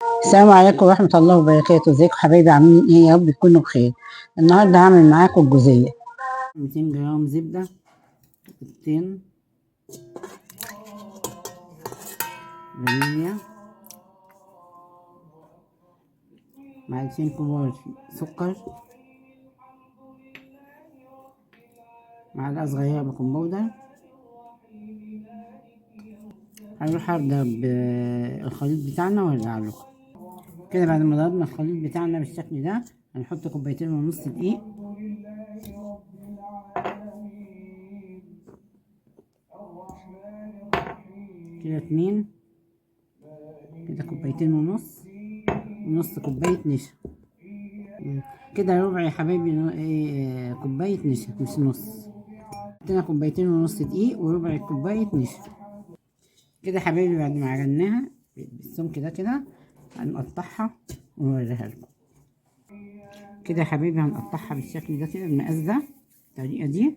السلام عليكم ورحمة الله وبركاته. ازيكم حبايبي؟ عاملين ايه؟ يا رب تكونوا بخير. النهارده هعمل معاكم الجوزية. 200 جرام زبدة، بيضتين، فانيليا، معلقتين كبار سكر، معلقة صغيرة بيكنج باودر. هروح اضرب الخليط بتاعنا وارجع لكم. كده بعد ما ضربنا الخليط بتاعنا بالشكل ده هنحط كوبايتين ونص دقيق، كده اتنين، كده كوبايتين ونص، ونص كوباية نشا. كده ربع يا حبايبي، كوباية نشا مش نص. حطينا كوبايتين ونص دقيق وربع كوباية نشا. كده يا حبايبي بعد ما عجناها بالسمك ده كده هنقطعها ونوريها لكم. كده يا حبايبي هنقطعها بالشكل ده كده، المقاس ده، الطريقة دي.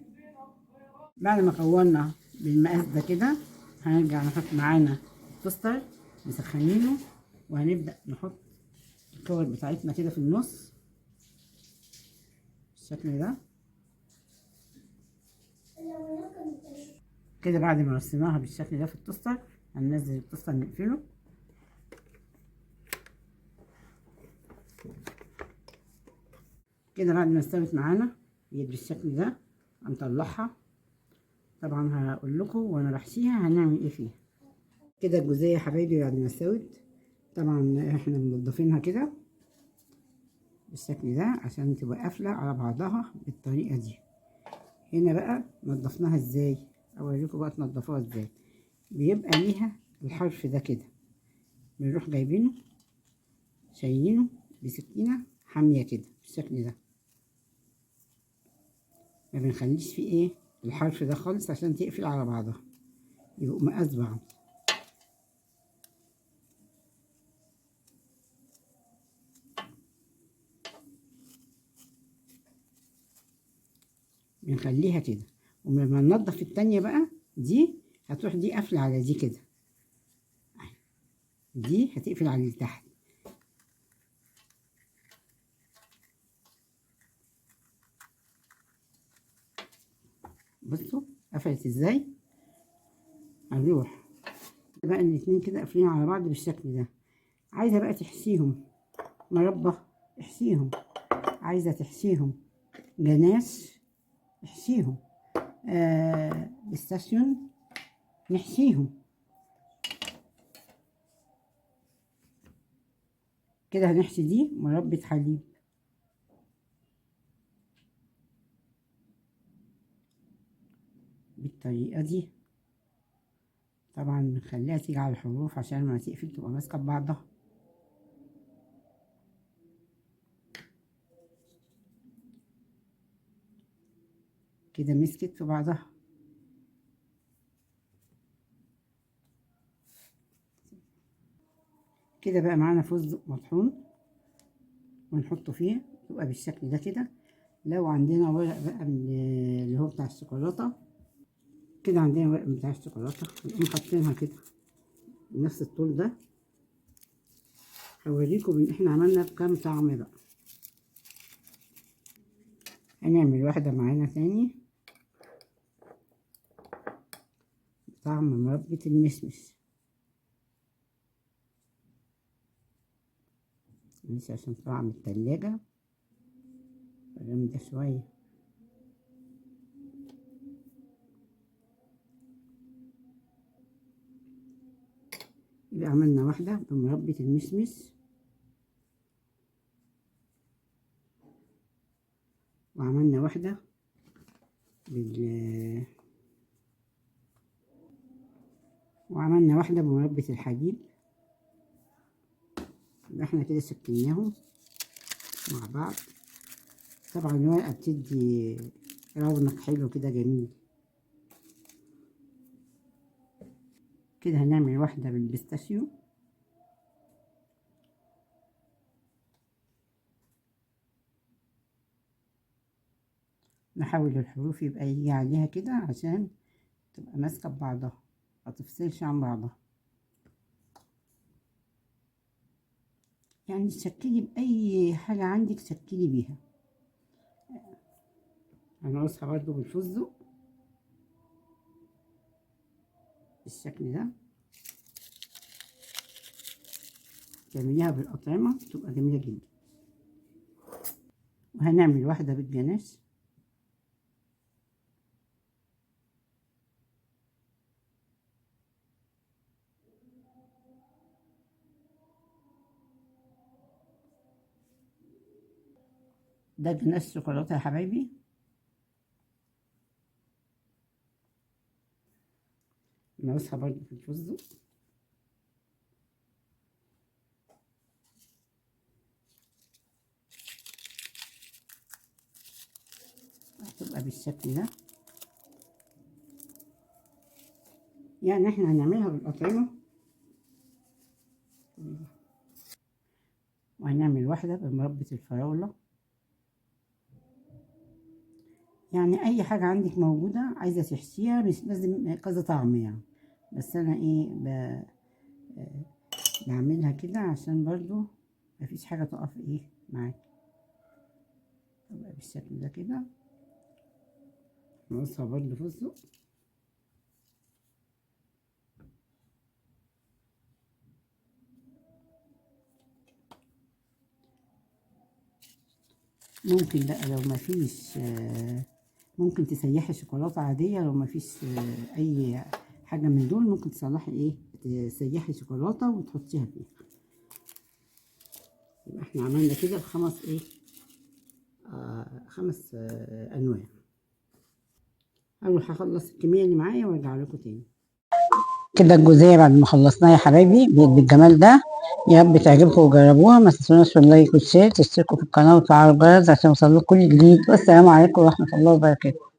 بعد ما كورنا بالمقاس ده كده هنرجع نحط معانا توستر مسخنينه، وهنبدأ نحط الكور بتاعتنا كده في النص بالشكل ده كده. بعد ما رصيناها بالشكل ده في التوستر هننزل التوستر نقفله كده. بعد ما استوت معانا بالشكل ده هنطلعها. طبعا هقول لكم وانا بحشيها هنعمل ايه فيها. كده الجوزية يا حبايبي بعد ما استوت، طبعا احنا منضفينها كده بالشكل ده عشان تبقى قافلة على بعضها بالطريقة دي. هنا بقى نضفناها ازاي، اوريكم بقى تنضفوها ازاي. بيبقى ليها الحرف ده كده، بنروح جايبينه شايلينه بسكينة حامية كده بالشكل ده، ما بنخليش فيه ايه الحرف ده خالص عشان تقفل على بعضها، يبقوا مقاس بعض. بنخليها كده، ولما ننضف التانية بقى دي هتروح دي قافلة على دي كده، دي هتقفل على اللي تحت. بصوا قفلت ازاي. هنروح بقى الاتنين كده قافلين على بعض بالشكل ده. عايزة بقى تحشيهم مربى احشيهم، عايزة تحشيهم جناش احشيهم، بيستاشيون نحشيهم. كده هنحشي دي مربى حليب بالطريقة دي. طبعا بنخليها تيجي على الحروف عشان ما تقفل تبقى ماسكة ببعضها. كده مسكت في بعضها. كده بقى معانا فستق مطحون ونحطه فيه يبقى بالشكل ده كده. لو عندنا ورق بقى اللي هو بتاع الشوكولاتة، كده عندنا ورق بتاع الشوكولاتة نقوم حاطينها كده بنفس الطول ده. هوريكم ان احنا عملنا بكام طعم بقى. هنعمل واحدة معانا تاني طعم مربى المشمش، مش عشان طعم التلاجة جامدة شوية. يبقى عملنا واحدة بمربى المشمش، وعملنا واحدة بال وعملنا واحدة بمربى الحليب. يبقى احنا كده سكناهم مع بعض. طبعا الورقة بتدي رونق حلو كده جميل. كده هنعمل واحدة بالبيستاشيو، نحاول الحروف يبقى يجي عليها كده عشان تبقى ماسكة ببعضها ما تفصلش عن بعضها. يعني تشكلي بأي حاجة عندك تشكلي بيها. هنقصها برضو بالفستق بالشكل ده، تعمليها بالأطعمة تبقى جميلة جدا. وهنعمل واحدة بالجناش. ده جناش شوكولاتة يا حبايبي. نقصها برضو في الفستق. هتبقى بالشكل ده. يعني احنا هنعملها بالأطعمة، وهنعمل واحدة بمربى الفراولة. يعني أي حاجة عندك موجودة عايزة تحشيها، مش لازم كذا طعم يعني. بس أنا بعملها كده عشان برضو مفيش حاجة تقف معاك. تبقى بالشكل ده كده. نقصها برضو فستق. ممكن بقى لو مفيش ممكن تسيحي شوكولاتة عادية. لو مفيش أي حاجة من دول ممكن تصلحي تسيحي شوكولاتة وتحطيها فيها. يبقى احنا عملنا كده الخمس خمس أنواع. أول هخلص الكمية اللي معايا وارجع لكم تاني. كده الجزئية بعد ما خلصناها يا حبايبي بالجمال ده. يا رب تعجبكم وجربوها. ما تنسوناش في اللايك والشير، تشتركوا في القناة وتفعلوا الجرس عشان يوصلكوا كل جديد. والسلام عليكم ورحمة الله وبركاته.